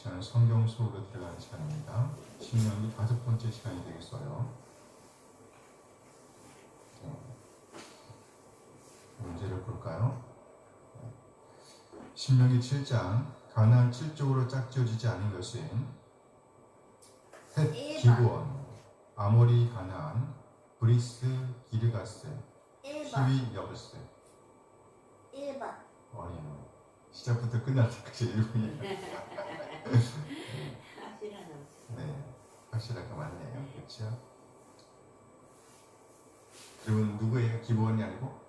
시간은 성경 속으로 들어가는 시간입니다. 신명기 5번째 시간이 되겠어요. 문제를 볼까요? 신명기 7장 가나안 7쪽으로 짝지어지지 않은 것은 헷 기브온, 아모리 가나안, 브리스 기르가스, 히위 여부스. 1번. 시작부터 끝날 때까지 1분이에요. 네, 확실하게 맞네요. 그렇죠? 그러면 누구예요? 기브온이 아니고?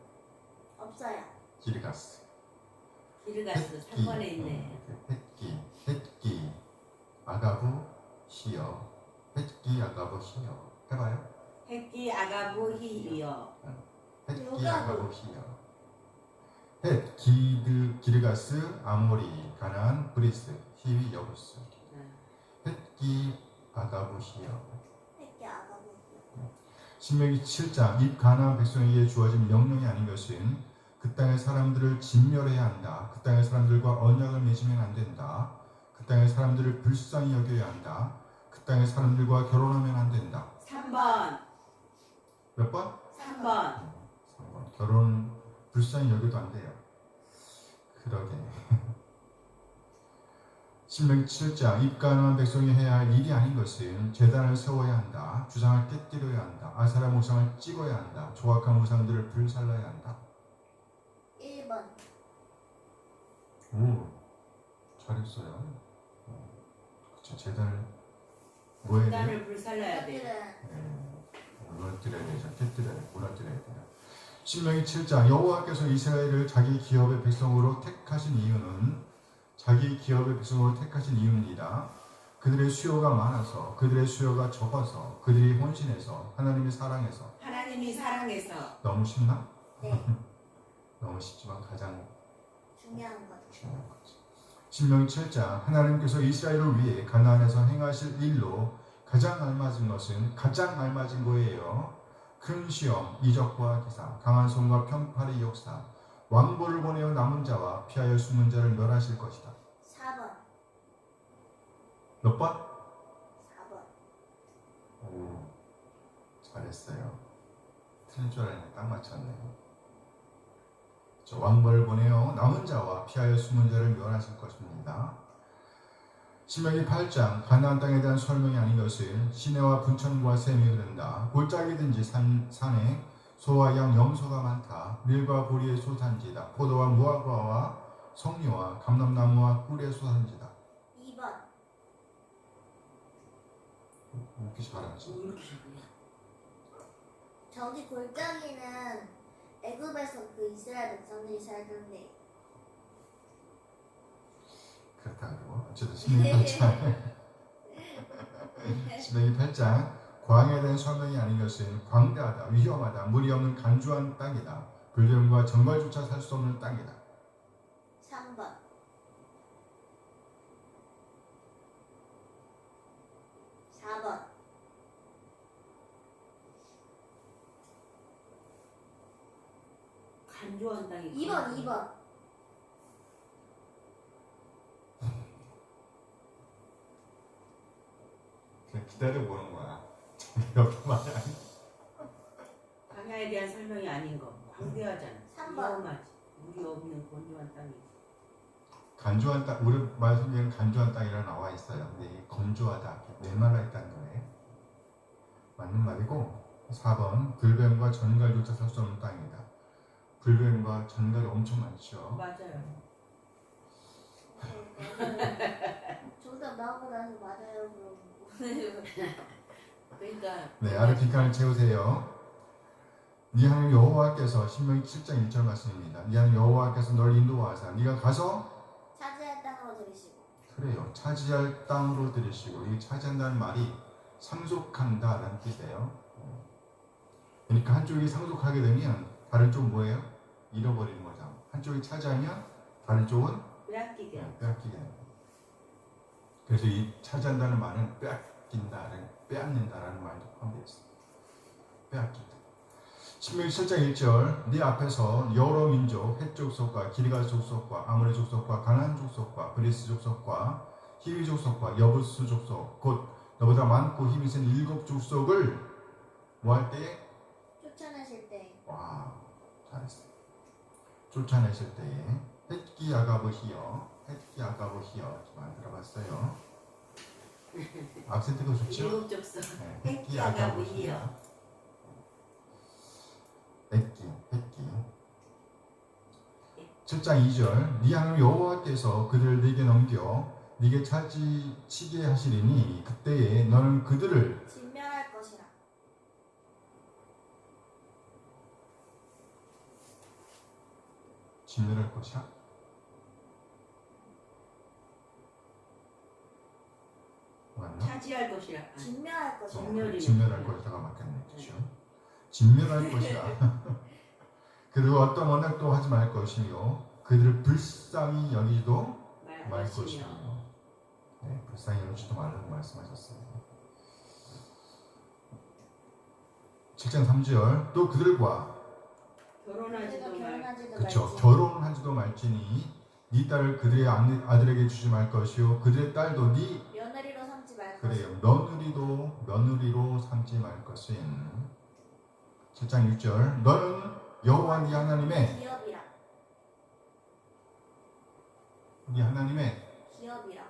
없어요. 기르가스. 기르가스 3번에 있네. 헷기, 아가부, 시여. 헷기, 아가부, 시여. 해봐요. 헷기 아가부 히이여. 헷기, 아가부, 시여. 헷, 기르가스, 아모리, 가나안, 브리스, 히위, 여부스. 헷기, 아가부, 시여. 햇기 아가부. 신명기 7장 이 가나안 백성에게 주어진 명령이 아닌 것은 그 땅의 사람들을 진멸해야 한다. 그 땅의 사람들과 언약을 맺으면 안 된다. 그 땅의 사람들을 불쌍히 여겨야 한다. 그 땅의 사람들과 결혼하면 안 된다. 3번. 몇 번? 3번. 3번. 결혼 불쌍히 여겨도 안 돼요. 그러게. 신명기 7장 이 가나안 백성이 해야 할 일이 아닌 것은 제단을 세워야 한다. 주상을 깨뜨려야 한다. 아세라 우상을 찍어야 한다. 조악한 우상들을 불살라야 한다. 1번. 오, 잘했어요. 그쵸, 제단을 뭐 해야 돼요? 제단을 불살라야 돼. 무너뜨려야 되죠. 깨뜨려야 돼요. 무너뜨려야 돼요. 신명기 7장 여호와께서 이스라엘을 자기 기업의 백성으로 택하신 이유는 자기 기업의 백성으로 택하신 이유입니다. 그들의 수요가 많아서, 그들의 수요가 적어서, 그들이 헌신해서, 하나님이 사랑해서. 하나님이 사랑해서. 너무 쉽나? 네. 너무 쉽지만 가장 중요한 거죠. 중요한 거죠. 신명기 7장 하나님께서 이스라엘을 위해 가나안에서 행하실 일로 가장 알맞은 것은 가장 알맞은 거예요. 큰 시험, 이적과 기사, 강한 손과 편팔의 역사, 왕보를 보내어 남은 자와 피하여 숨은 자를 멸하실 것이다. 4번. 몇 번? 4번. 오, 잘했어요. 틀린 줄 알았는데 딱 맞췄네요. 왕벌을 보내어 남은 자와 피하여 숨은 자를 멸하실 것입니다. 신명기 8장 가나안 땅에 대한 설명이 아닌 것은 시내와 분천과 샘이 흐른다. 골짜기든지 산에 소와 양 염소가 많다. 밀과 보리의 소산지다. 포도와 무화과와 석류와 감람나무와 꿀의 소산지다. 2번. 이렇게 잘하지? 이렇게 좋네. 저기 골짜기는 애굽에서 그 이스라엘 백성들이 살던데. 그렇다고. 어쨌든 신명기 8장 신명기 8장 광야에 대한 설명이 아닌 것은 광대하다, 위험하다, 물이 없는 간주한 땅이다. 불뱀과 정갈조차 살 수 없는 땅이다. 3번. 4번. 간조한 땅이. 2번. 2번. 그냥 기다려보는 거야. 여기만 광야에 대한 설명이 아닌 거. 광대하잖아. 3번. 위험하지. 물이 없는 건조한 땅이. 간주한 땅, 우리 말씀에는 간주한 땅이라 나와 있어요. 근데 이게 건조하다, 메말라 있다는 거예요. 맞는 말이고 4번 불뱀과 전갈조차 살 수 없는 땅이다. 불뱀과 전갈이 엄청 많죠. 맞아요. 정답 나오고 나서 맞아요 그럼. 그러니까. 네, 아래 빈칸을 채우세요. 네 하나님 여호와께서 신명기 7장 1절 말씀입니다. 네 하나님 여호와께서 널 인도하사 네가 가서 차지할 땅으로 들이시고. 그래요. 차지할 땅으로 들이시고, 이 차지한다는 말이 상속한다라는 뜻이에요. 그러니까 한쪽이 상속하게 되면 다른 쪽은 뭐예요? 잃어버리는 거죠. 한쪽이 차지하면 다른 쪽은 빼앗기게. 빼앗기게 됩니다. 그래서 이 차지한다는 말은 빼앗긴다는, 빼앗는다라는 말도 포함되어 있습니다. 빼앗긴다. 신명기 7장 1절 네 앞에서 여러 민족, 헷 족속과 기르가 족속과 아모리 족속과 가나안 족속과 브리스 족속과 히위 족속과 여부스 족속 곧 너보다 많고 힘이 센 7 족속을 뭐 할 때에? 쫓아내실 때 와, 잘했어. 쫓아내실 때에 헷기 아가보히어, 헷기 아가보히어 많이 들어봤어요. 악센트가 좋죠? 7 족속. 네, 헷기 아가보히어. 헷기. 7장 2절 네 하나님 여호와께서 그들을 네게 넘겨 네게 차지치게 하시리니 그때에 너는 그들을 진멸할 것이라. 진멸할 것이야? 맞나? 차지할 것이라. 진멸할 것이라. 진멸이네. 진멸할 것이다가 맞겠네. 그렇죠? 진멸할 것이라. 그리고 어떤 언약도 하지 말 것이며 그들을 불쌍히 여기지도 말 것이며 네, 불쌍히 여기지도 말라고 말씀하셨어요. 7장 3절 또 그들과 결혼하지도 말. 결혼하지도 그렇죠. 말지. 결혼하지도 말지니 네 딸을 그들의 아들에게 주지 말 것이요 그들의 딸도 네 며느리로 삼지 말 그래요. 것이요. 며느리로 삼지 말 것은 7장 6절 너는 여호와 네 하나님의 기업이라. 네 하나님의 기업이라.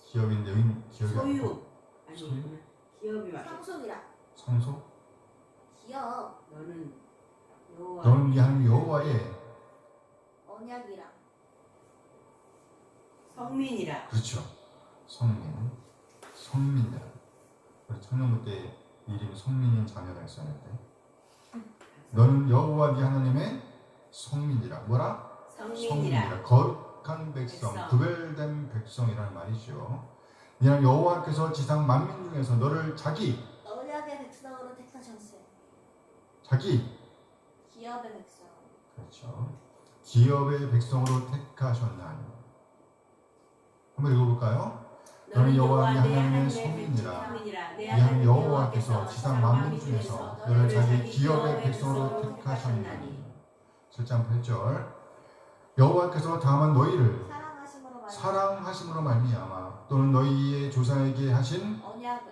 기업인데 여기 기업이 소유. 아니 소유? 기업이 맞아. 상속이라. 성소 기업. 너는 여호와. 너는 네 하나님 여호와의 언약이라. 성민이라. 그렇죠. 성민이다. 우리 청년부 때 이름이 성민인 자녀가 있었는데 너는 여호와 네 하나님의 성민이라. 뭐라? 성민이라. 거룩한 백성, 구별된 백성이라는 말이죠. 네 하나님 여호와께서 지상 만민 중에서 너를 자기 언약의 백성으로 택하셨어요. 자기 기업의 백성. 그렇죠. 기업의 백성으로 택하셨나니. 한번 읽어볼까요? 너는 여호와 네 하나님의 성민이라. 네 하나님 여호와께서 지상 만민 중에서 너를 자기 기업의 백성으로 택하셨나니. 7장 8절 여호와께서 다만 너희를 사랑하심으로 말미암아 또는 너희의 조상에게 하신 언약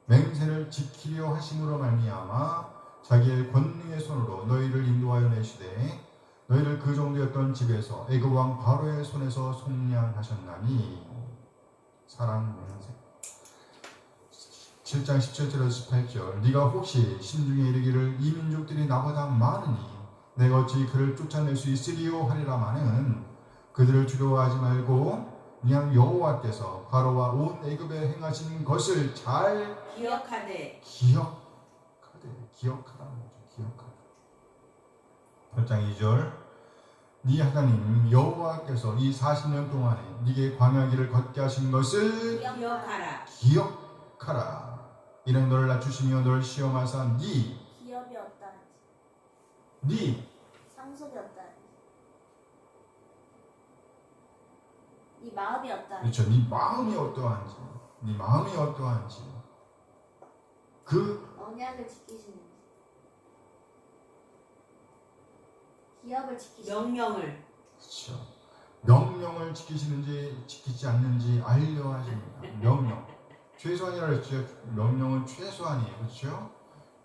맹세를 지키려 하심으로 말미암아 자기의 권능의 손으로 너희를 인도하여 내시되 너희를 그 정도였던 집에서 애굽 왕 바로의 손에서 속량하셨나니. 사랑 맹세. 7장 17절에서 18절 네가 혹시 심중에 이르기를 이 민족들이 나보다 많으니 내가 어찌 그를 쫓아낼 수 있으리요 하리라마는 그들을 두려워하지 말고 그냥 여호와께서 바로와 온 애굽에 행하신 것을 잘 기억하되. 기억하라는 거죠. 기억하라. 8장 2절 네 하나님 여호와께서 이 40년 동안에 네게 광야길을 걷게 하신 것을 기억하라. 이는 너를 낮추시며 너를 시험하사 네 기업이 없다는 네 상속이 없다는 네 마음이 없다는 그렇죠. 네 마음이 어떠한지 그 언약을 지키시는지 기업을 지키시는지 명령을. 그렇죠. 명령을 지키시는지 지키지 않는지 알려 하십니다. 명령. 최소한이라 그랬죠. 명령은 최소한이에요. 그렇죠?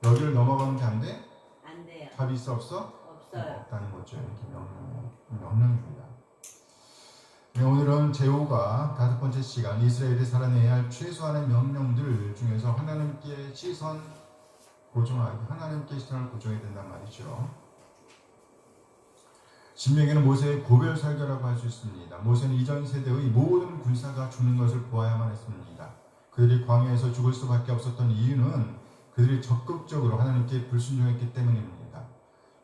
여기를 넘어가면 게 안 돼? 안 돼요. 답이 있어 없어? 없어요. 없다는 거죠. 이렇게 명령입니다. 네, 오늘은 제호가 5번째 시간 이스라엘이 살아내야 할 최소한의 명령들 중에서 하나님께 시선을 고정해야 된단 말이죠. 신명기는 모세의 고별 설교라고 할 수 있습니다. 모세는 이전 세대의 모든 군사가 죽는 것을 보아야만 했습니다. 그들이 광야에서 죽을 수밖에 없었던 이유는 그들이 적극적으로 하나님께 불순종했기 때문입니다.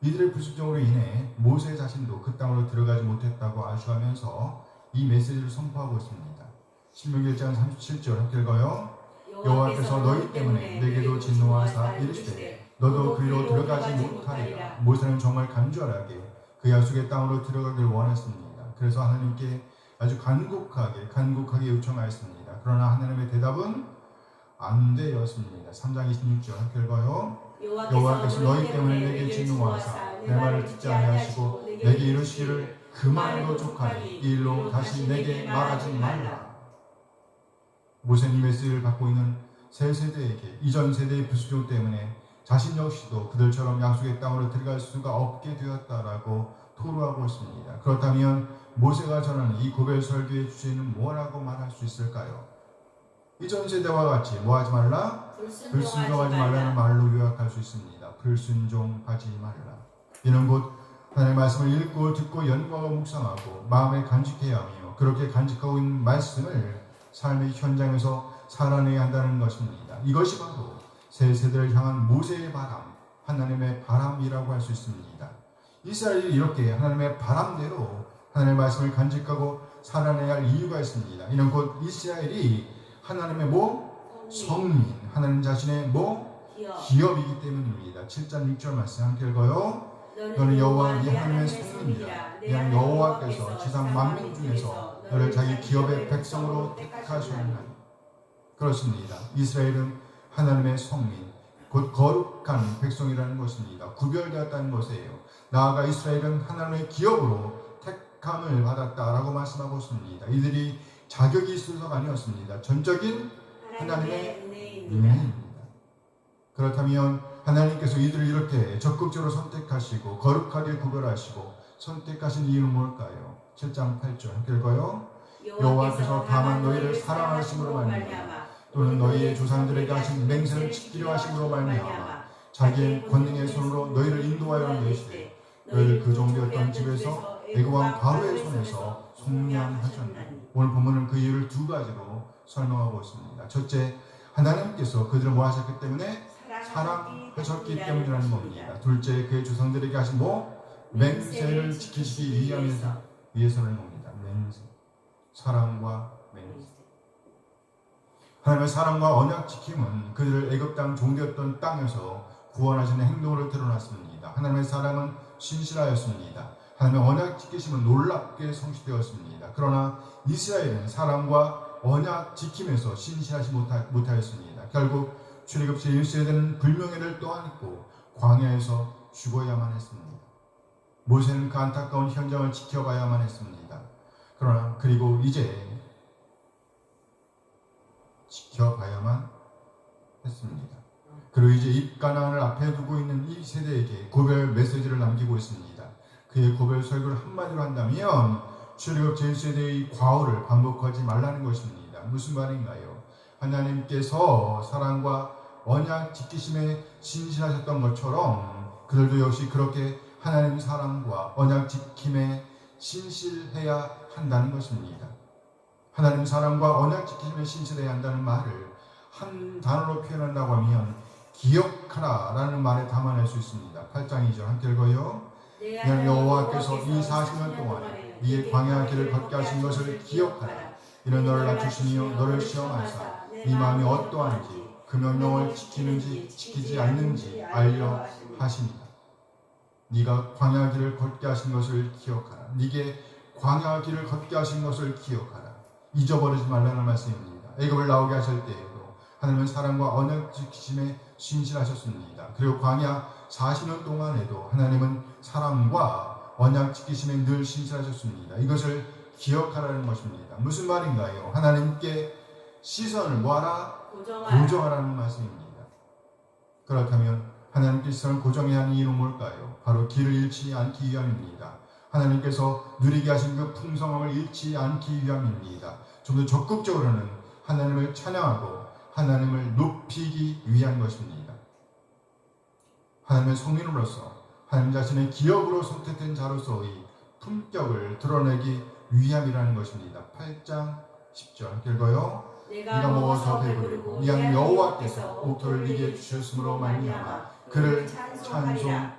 이들의 불순종으로 인해 모세 자신도 그 땅으로 들어가지 못했다고 아쉬워하면서 이 메시지를 선포하고 있습니다. 신명기 1장 37절 함께 읽어요. 여호와께서 너희 때문에 내게도 진노하사 이르시되 너도 그리로 들어가지 못하리라. 모세는 정말 간절하게 그 약속의 땅으로 들어가길 원했습니다. 그래서 하나님께 아주 간곡하게 요청하였습니다. 그러나 하나님의 대답은 안 되었습니다. 3장 26절 함께 읽어요. 여호와께서 너희 때문에 내게 진노하사 내 말을 듣지 아니하시고 내게 이르시기를 그 말도 족하니 이 일로 다시 내게 말하지 말라. 모세는 이 메시지를 받고 있는 새 세대에게 이전 세대의 불순종 때문에 자신 역시도 그들처럼 약속의 땅으로 들어갈 수가 없게 되었다라고 토로하고 있습니다. 그렇다면 모세가 전하는 이 고별 설교의 주제는 뭐라고 말할 수 있을까요? 이전 세대와 같이 뭐 하지 말라? 불순종하지 말라는 말로 요약할 수 있습니다. 불순종하지 말라. 이는 곧 하나님의 말씀을 읽고 듣고 연구하고 묵상하고 마음에 간직해야 하며 그렇게 간직하고 있는 말씀을 삶의 현장에서 살아내야 한다는 것입니다. 이것이 바로 새 세대를 향한 모세의 바람, 하나님의 바람이라고 할 수 있습니다. 이스라엘이 이렇게 하나님의 바람대로 하나님의 말씀을 간직하고 살아내야 할 이유가 있습니다. 이는 곧 이스라엘이 하나님의 성민, 하나님 자신의 기업이기 때문입니다. 7장 6절 말씀 함께 읽어요. 너는 여호와 네 하나님의 성민이라. 네 여호와께서 지상 만민 중에서 너를 자기 기업의 백성으로 택하셨나니. 그렇습니다. 이스라엘은 하나님의 성민, 곧 거룩한 백성이라는 것입니다. 구별되었다는 것이에요. 나아가 이스라엘은 하나님의 기업으로 택함을 받았다라고 말씀하고 있습니다. 이들이 자격이 있어서가 아니었습니다. 전적인 하나님의 은혜입니다. 그렇다면 하나님께서 이들을 이렇게 적극적으로 선택하시고 거룩하게 구별하시고 선택하신 이유는 뭘까요? 7장 8절 함께 읽어요. 여호와께서 다만 너희를 사랑하심으로 말미암아 또는 너희의 조상들에게 하신 맹세를 지키려 하심으로 말미암아 자기의 권능의 손으로 너희를 인도하여 내시되 너희를 그 종되었던 집에서 애굽 왕 바로의 손에서 속량하셨나니. 오늘 본문은 그 이유를 두 가지로 설명하고 있습니다. 첫째, 하나님께서 그들을 뭐 하셨기 때문에? 사랑하셨기 때문이라는 겁니다. 둘째, 그의 조상들에게 하신 맹세를 지키시기 위해서는 겁니다. 맹세, 사랑과 맹세. 하나님의 사랑과 언약 지킴은 그들을 애굽 땅 종되었던 땅에서 구원하시는 행동으로 드러났습니다. 하나님의 사랑은 신실하였습니다. 하나님의 언약 지키심은 놀랍게 성취되었습니다. 그러나 이스라엘은 사랑과 언약 지킴에서 신실하지 못하였습니다. 결국 출애굽 제1세대는 불명예를 떠안고 광야에서 죽어야만 했습니다. 모세는 그 안타까운 현장을 지켜봐야만 했습니다. 그러나 그리고 이제 지켜봐야만 했습니다. 그리고 이제 입가나안을 앞에 두고 있는 이 세대에게 고별 메시지를 남기고 있습니다. 그의 고별 설교를 한마디로 한다면 출애굽 제1세대의 과오를 반복하지 말라는 것입니다. 무슨 말인가요? 하나님께서 사랑과 언약 지키심에 신실하셨던 것처럼 그들도 역시 그렇게 하나님 사랑과 언약 지킴에 신실해야 한다는 것입니다. 하나님 사랑과 언약 지킴에 신실해야 한다는 말을 한 단어로 표현한다고 하면 기억하라 라는 말에 담아낼 수 있습니다. 8장 2절 함께 읽어요. 내 여호와께서 이 40년 동안에 네의 광야 길을 걷게 하신 것을 기억하라. 이는 너를 낮추시며 너를 시험하사 네 마음이 어떠한지 그 명령을 지키는지 지키지 않는지 알려 하십니다. 네가 광야 길을 걷게 하신 것을 기억하라. 네게 광야 길을 걷게 하신 것을 기억하라. 잊어버리지 말라는 말씀입니다. 애굽을 나오게 하실 때에도 하나님은 사랑과 언약 지키심에 신실하셨습니다. 그리고 광야 40년 동안에도 하나님은 사랑과 언약 지키심에 늘 신실하셨습니다. 이것을 기억하라는 것입니다. 무슨 말인가요? 하나님께 시선을 뭐하라? 고정하라는 말씀입니다. 그렇다면 하나님께 시선을 고정해야 하는 이유는 뭘까요? 바로 길을 잃지 않기 위함입니다. 하나님께서 누리게 하신 그 풍성함을 잃지 않기 위함입니다. 좀 더 적극적으로는 하나님을 찬양하고 하나님을 높이기 위한 것입니다. 하나님의 성민으로서 하나님 자신의 기업으로 선택된 자로서의 품격을 드러내기 위함이라는 것입니다. 8장 10절 읽어요. 네가 먹어서 배부르고 네 양 여호와께서 옥토를 네게 주셨으므로 말미암아 그를 찬송하리라.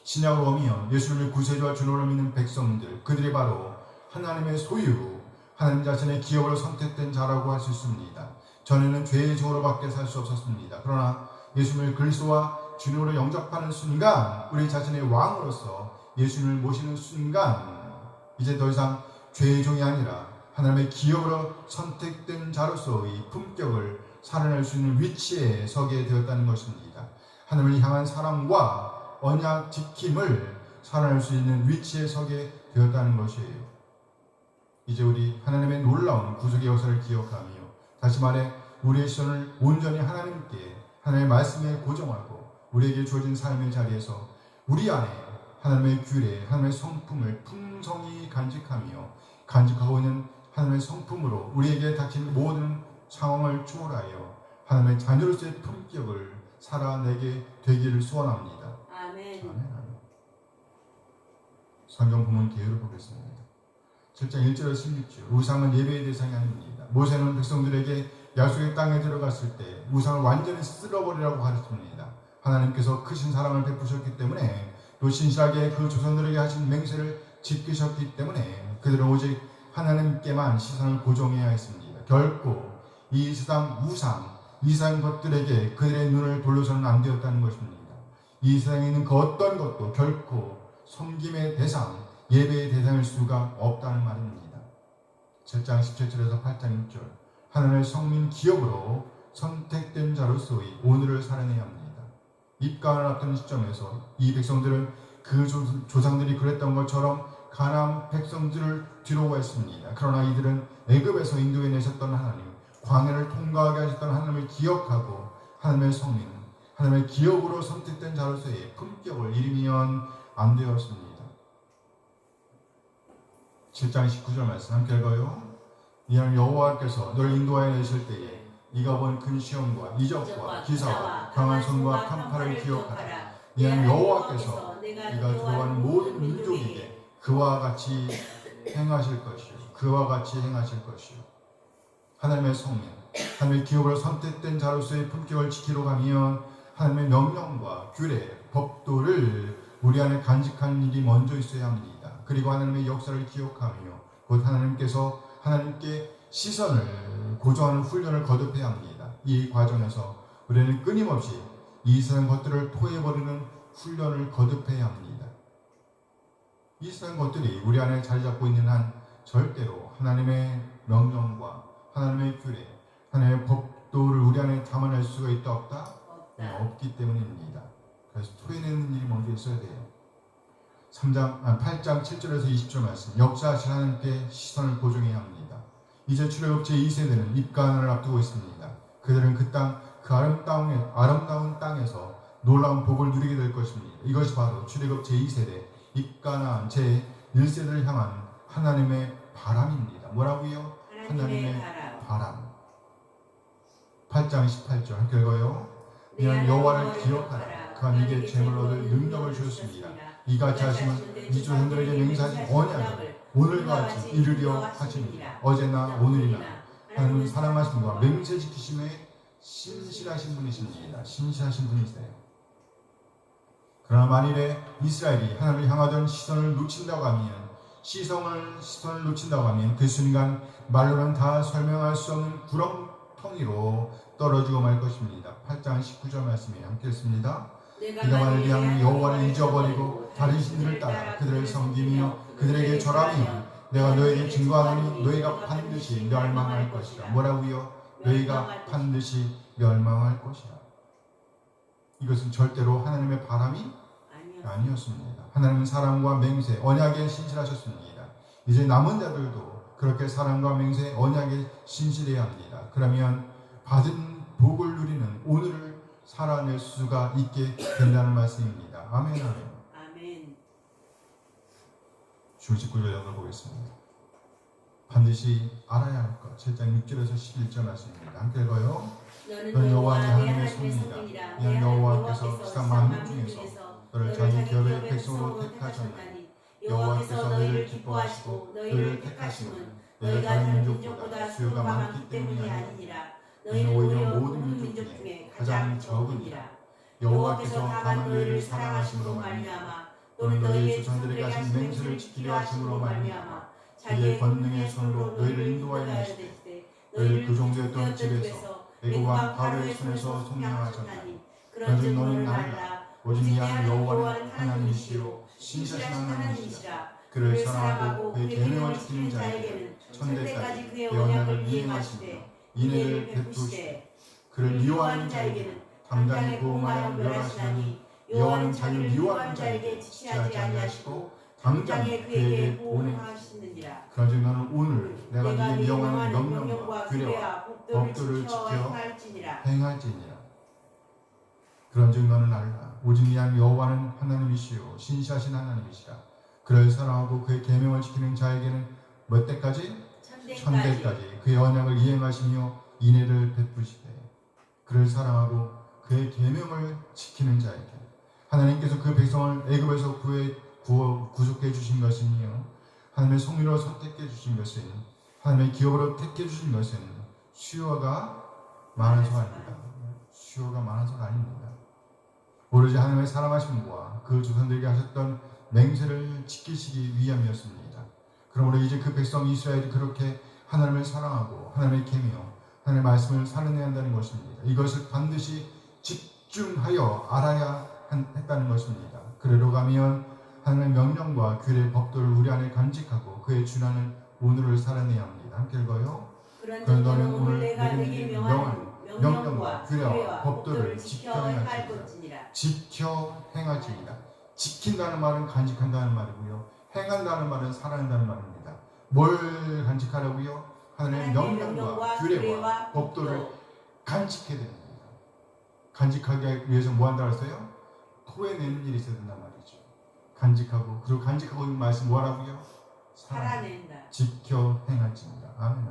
신약으로 오면 예수님을 구세주와 주로로 믿는 백성들, 그들이 바로 하나님의 소유, 하나님 자신의 기업으로 선택된 자라고 할 수 있습니다. 전에는 죄의 종으로밖에 살 수 없었습니다. 그러나 예수님을 그리스도와 주님으로 영접하는 순간, 우리 자신의 왕으로서 예수님을 모시는 순간 이제 더 이상 죄의 종이 아니라 하나님의 기업으로 선택된 자로서의 품격을 살아낼 수 있는 위치에 서게 되었다는 것입니다. 하나님을 향한 사랑과 언약 지킴을 살아날 수 있는 위치에 서게 되었다는 것이에요. 이제 우리 하나님의 놀라운 구속의 역사를 기억하며 다시 말해 우리의 시선을 온전히 하나님께 하나님의 말씀에 고정하고 우리에게 주어진 삶의 자리에서 우리 안에 하나님의 규례, 하나님의 성품을 풍성히 간직하고 있는 하나님의 성품으로 우리에게 닥친 모든 상황을 초월하여 하나님의 자녀로서의 품격을 살아내게 되기를 소원합니다. 아멘. 아멘. 성경 본문 기회를 보겠습니다. 7장 1절에서 16절 우상은 예배의 대상이 아닙니다. 모세는 백성들에게 약속의 땅에 들어갔을 때 우상을 완전히 쓸어버리라고 가르칩니다. 하나님께서 크신 사랑을 베푸셨기 때문에 또 신실하게 그 조상들에게 하신 맹세를 지키셨기 때문에 그들은 오직 하나님께만 시선을 고정해야 했습니다. 결코 이 세상 우상, 이상 것들에게 그들의 눈을 돌려서는 안 되었다는 것입니다. 이 세상에 있는 그 어떤 것도 결코 섬김의 대상, 예배의 대상일 수가 없다는 말입니다. 7장 17절에서 8장 6절 하나님의 성민 기업으로 선택된 자로서의 오늘을 살아내야 합니다. 입간을 앞두는 시점에서 이 백성들은 그 조상들이 그랬던 것처럼 가나안 백성들을 뒤로했습니다. 그러나 이들은 애굽에서 인도해 내셨던 하나님, 광야를 통과하게 하셨던 하나님을 기억하고 하나님의 성민, 하나님의 기업으로 선택된 자로서의 품격을 잃으면 안 되었습니다. 7장 19절 말씀 함께 읽어요. 이는 여호와께서 너를 인도하여 내실 때에 네가 본 큰 시험과 이적과 기사와 강한 손과 간파를 기억하라. 이는 여호와께서 네가 들어가는 모든 민족에게 그와 같이 행하실 것이요. 그와 같이 행하실 것이요. 하나님의 성민, 하나님의 기업으로 선택된 자로서의 품격을 지키러 가면 하나님의 명령과 규례, 법도를 우리 안에 간직하는 일이 먼저 있어야 합니다. 그리고 하나님의 역사를 기억하며 곧 하나님께 시선을 고정하는 훈련을 거듭해야 합니다. 이 과정에서 우리는 끊임없이 이 세상 것들을 토해버리는 훈련을 거듭해야 합니다. 이 세상 것들이 우리 안에 자리 잡고 있는 한 절대로 하나님의 명령과 하나님의 규례, 하나님의 법도를 우리 안에 담아낼 수가 있다 없다? 없기 때문입니다. 그래서 토해내는 일이 먼저 있어야 돼요. 8장 7절에서 20절 말씀 역사하신 하나님께 시선을 고정해야 합니다. 이제 출애굽 제2세대는 입간을 앞두고 있습니다. 그들은 그 아름다운 땅에서 놀라운 복을 누리게 될 것입니다. 이것이 바로 출애굽 제2세대 입간한 제1세대를 향한 하나님의 바람입니다. 뭐라고요? 하나님의 바람. 8장 18절 함께 읽어요. 이는 여호와를 기억하라. 그가 네게 재물을 얻을 능력을 주었습니다. 이같이 하시면 이 조상들에게 맹세하신 언약을 오늘과 같이 이루려 하십니다. 어제나 오늘이나 하나님은 사랑하심과 맹세 지키심에 신실하신 분이십니다. 신실하신 분이세요. 그러나 만일에 이스라엘이 하나님을 향하던 시선을 놓친다고 하면 그 순간 말로는 다 설명할 수 없는 구렁텅이로 떨어지고 말 것입니다. 8장 19절 말씀에 함께 읽습니다. 네가 만일 향한 여호와를 잊어버리고 다른 신들을 따라 그들을 섬기며 그들에게 절하면 내가 너에게 증거하노니 너희가 반드시 멸망할 것이라. 뭐라고요? 너희가 반드시 멸망할 것이라. 이것은 절대로 하나님의 바람이 아니었습니다. 하나님은 사랑과 맹세, 언약에 신실하셨습니다. 이제 남은 자들도 그렇게 사랑과 맹세, 언약에 신실해야 합니다. 그러면 받은 복을 누리는 오늘을 살아낼 수가 있게 된다는 말씀입니다. 아멘. 아멘. 주 19절 읽어보겠습니다. 반드시 알아야 할 것. 7장 6절에서 11절 말씀입니다. 함께 읽어요. 너는 여호와의 하나님의 손이라. 이는 여호와께서 세상 만민 중에서 너를 자기 기업의 백성으로 택하셨나니 여호와께서 너희를 기뻐하시고 너희를 택하심은 너희가 다른 민족보다 수요가 많기 때문이 아니니라. 너희는 오히려 모든 민족 중에 가장 적으니라. 여호와께서 다만 너희를 사랑하심으로 말미암아 또는 너희의 조상들에게 하신 맹세를 지키려 하심으로 말미암아 자기의 권능의 손으로 너희를 인도하여 내시되 너희를 그 종되었던 집에서 애굽 왕 바로의 손에서 속량하셨나니 그런즉 너는 알라. 오직 네 하나님 여호와는 하나님이시요 신실하신 하나님이시라. 그를 사랑하고 그의 계명을 지키는 자에게는 천대까지 그의 언약을 이행하시되 인애를 베푸시되 그를 미워하는 자에게는 당장에 고음하여 멸하시나니 여호와는 자기를 미워하는 자에게 지체하지 아니하시고 당장에 그에게 보내. 보호하시느니라. 그러즉 너는 오늘 내가 내가 네게 네 명하는 명령과 명령과 규례와 규례와 법도를 법도를 지켜 지켜 행할지니라. 행할지니라. 그런즉 너는 알라. 오직 네 하나님 여호와는 하나님이시요 신실하신 하나님이시라. 그를 사랑하고 그의 계명을 지키는 자에게는 몇 때까지? 천대까지 그의 언약을 이행하시며 인애를 베푸시되. 그를 사랑하고 그의 계명을 지키는 자에게 하나님께서 그 백성을 애굽에서 구속해 주신 것이니요 하나님의 성리로 선택해 주신 것은 하나님의 기업으로 택해 주신 것은 수요가 많아서가 아닙니다. 수요가 많아서가 아닙니다. 오로지 하나님의 사랑하심과 그 조상들에게 하셨던 맹세를 지키시기 위함이었습니다. 그러므로 이제 그 백성 이스라엘이 그렇게 하나님을 사랑하고 하나님의 계명, 하나님의 말씀을 살아내야 한다는 것입니다. 이것을 반드시 집중하여 알아야 했다는 것입니다. 그러러 가면 하나님의 명령과 규례, 법도를 우리 안에 간직하고 그의 준하는 오늘을 살아내야 합니다. 함께 읽어요. 그런 너는 오늘 내가 내게 명하는 명령과 규례와 법도를 지켜 행할지니라. 지켜 행할지니라. 지킨다는 말은 간직한다는 말이고요. 행한다는 말은 살아낸다는 말입니다. 뭘 간직하라고요? 하나님의 명령과 규례와 법도를 간직해야 됩니다. 간직하기 위해서 뭐 한다고 했어요? 토해내는 일이 있어야 된단 말이죠. 간직하고, 그리고 간직하고 있는 말씀 뭐라고요? 살아낸다. 지켜 행할지니라. 아멘.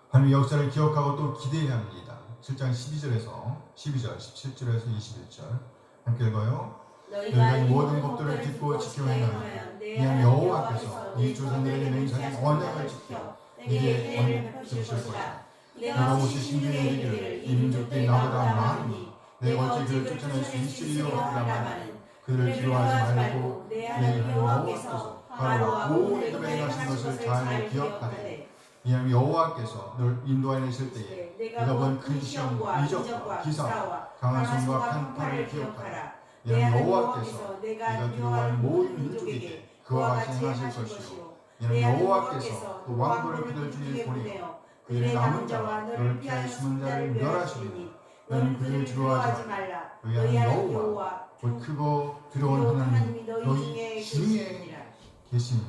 하나님의 역사를 기억하고 또 기대해야 합니다. 7장 12절, 17절에서 21절 함께 읽어요. 너희가 이 모든 법도를 듣고 지켜 행하면 이 하나님 여호와께서 이 조상들에게 맹세하신 언약을 지켜 네게 언약 베푸실 것이다. 내가 오실 신중에 이르기를 이 민족들이 나보다 많으니 내가 어찌 그를 쫓아낼 수 있으리요 하라마는 그들을 두려워하지 말고 내 하나님 여호와께서 바로와 온 애굽에 행하신 것을 잘 기억하되 이 하나님 여호와께서 널 인도하내실 때에 네가 본 큰 시험과 이적과 기사와 강한 손과 편팔을 기억하라. 이 하나님 여호와께서 네가 두려워하는 모든 민족에게 그와 같이 행하실 것이요 이 하나님 여호와께서 또 왕도를 그들 중에 보내어 그들의 남은 자와 너를 피하여 숨은 자를 멸하시니 너는 그들을 두려워하지 말라. 너희 하나님 여호와 곧 크고 두려운 하나님이 너희 중에 계시니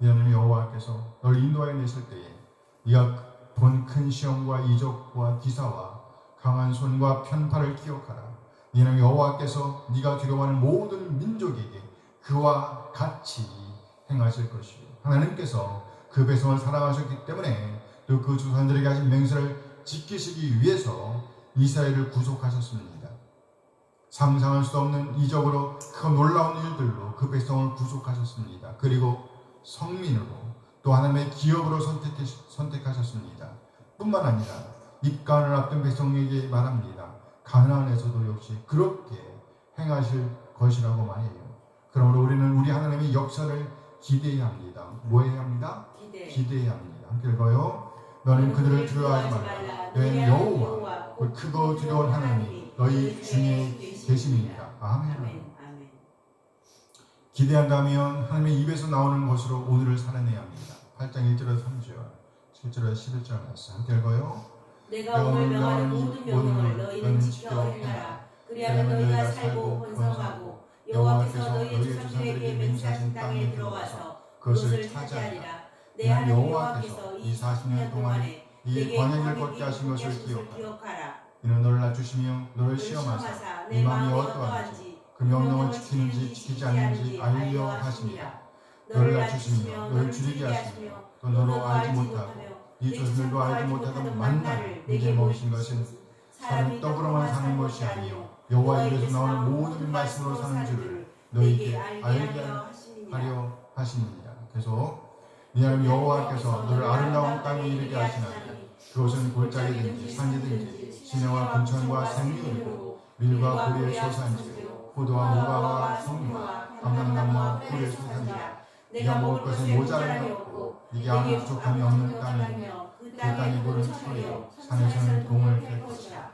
이 하나님 여호와께서 너를 인도하여 내실 때에 네가 본 큰 시험과 이적과 기사와 강한 손과 편팔을 기억하라. 이 하나님 여호와께서 네가 두려워하는 모든 민족에게 그와 같이 행하실 것이요 하나님께서 그 백성을 사랑하셨기 때문에 또 그 조상들에게 하신 맹세를 지키시기 위해서 이스라엘을 구속하셨습니다. 상상할 수 없는 이적으로 그 놀라운 일들로 그 백성을 구속하셨습니다. 그리고 성민으로 또 하나님의 기업으로 선택하셨습니다. 뿐만 아니라 입간을 앞둔 백성에게 말합니다. 가나안에서도 역시 그렇게 행하실 것이라고 말해요. 그러므로 우리는 우리 하나님의 역사를 기대해야 합니다. 뭐 해야 합니다? 기대해야 합니다. 함께 읽어요. 너는 그들을 두려워하지 말라. 너희는 여호와 곧 크고 두려운 하나님이 너희 중에 계심이니라. 아멘. 기대한다면 하나님의 입에서 나오는 것으로 오늘을 살아내야 합니다. 8장 1절에서 3절, 7절에서 11절 말씀 함께 읽어요. 내가 오늘 명하는 모든 명령을 너희는 지켜 행하라. 그리하면 너희가 살고 번성하고 여호와께서 너희의 조상들에게 맹세하신 땅에 들어와서 그것을 차지하리라. 내 하나님 여호와께서 이 40년 동안에 이 광야를 걷게 하신 것을 기억하라. 이는 너를 낮추시며 너를 시험하사 네 마음이 어떠한지 그 명령을 지키는지 지키지 않는지 알려 하십니다. 너를 낮추시며 너를 줄이게 하시며 또 너로 알지 못하고 이 조상들도 알지 못하던 만나를 내게 먹이신 것은 사람이 떡으로만 사는 것이 아니요 여호와 입에서 나오는 모든 말씀으로 사는 줄을 너희에게 알게 하려 하십니다. 계속 네 하나님 여호와께서 너를 아름다운 땅에 이르게 하시나니 그것은 골짜기든지 산지든지 시내와 분천과 생명이고 밀과 고리의 소산지요 포도와 무화과 성류와 감람나무와 꿀의 소산지라. 네가 먹을 것은 모자람이 없고 네게 아무 부족함이 없는 땅이며 그 땅의 돌은 철이요 산에서는 동을 캘 것이라.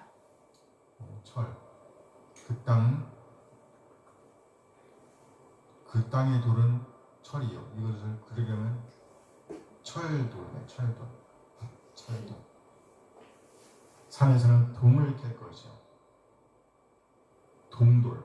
철. 그 땅의 돌은 철이요. 이것을 그러려면 철돌이네. 철돌. 산에서는 동을 캘 것이요. 동돌.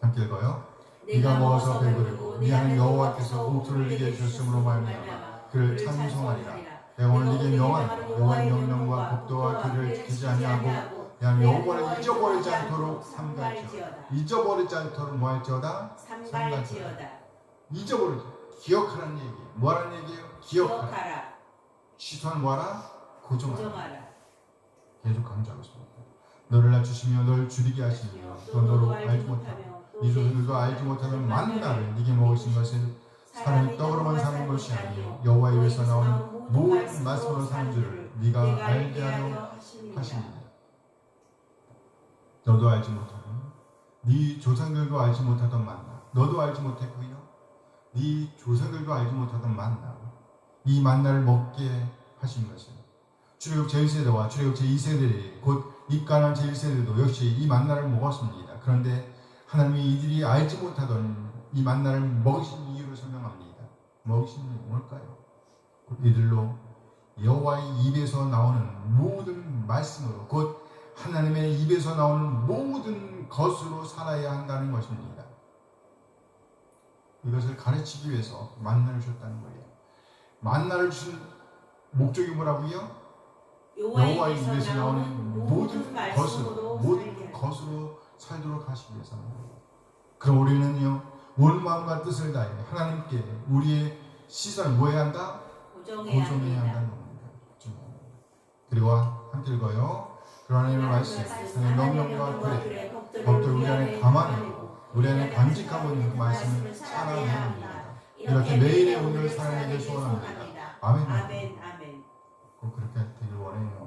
함께 읽어요. 네가 먹어서 배부르고 네 하나님 여호와께서 홍수를 내게 주셨으므로 말미암아 그를 찬송하리라. 내가 오늘 네게 명하노라. 여호와의 명령과 법도와 규례를 지키지 아니하고 그냥 여호와를 잊어버리지 않도록 삼갈지어다. 잊어버리지 않도록 뭐 할지어다? 삼갈지어다. 잊어버리지. 기억하라는 얘기. 뭐라는 얘기예요? 기억하라. 취소한 뭐하라? 고정하라. 계속 강조하고 있습니다. 너를 낮추시며 너를 줄이게 하시며 또 너로 알지 못하며 이 조상들도 알지 못하는 만나를 네게 먹으신 것은 사람이 떡으로만 사는 것이 아니요 여호와의 입에서 나온 모든 말씀으로 사는 줄을 네가 알게 하려 하시니라. 너도 알지 못하는 네 조상들도 알지 못하던 만나 너도 알지 못했고요. 네 조상들도 알지 못하던 만나 이 만나를 먹게 하신 것은 출애굽 제1세대와 출애굽 제2세대들이 곧 입간한 제1세대도 역시 이 만나를 먹었습니다. 그런데 하나님이 이들이 알지 못하던 이 만나를 먹으신 이유를 설명합니다. 먹으신 이유 뭘까요? 이들로 여호와의 입에서 나오는 모든 말씀으로 곧 하나님의 입에서 나오는 모든 것으로 살아야 한다는 것입니다. 이것을 가르치기 위해서 만나를 주셨다는 거예요. 만나를 주신 목적이 뭐라고요? 여호와의 입에서 나오는 모든 것으로 살도록 하시기 위해서입니다. 그럼 우리는요 온 마음과 뜻을 다해 하나님께 우리의 시선을 뭐 해야 한다? 고정해야 한다는 겁니다. 그리고 함께 읽어요. 그러나 하나님의 말씀, 하나님의 명령과 규례, 법도 우리 안에 담아내고 우리 안에 간직하고 있는 그 말씀을 살아내야 합니다. 이렇게 매일의 오늘을 살아내길 소원합니다. 아멘. 아멘. 아멘. 꼭 그렇게 되길 원해요.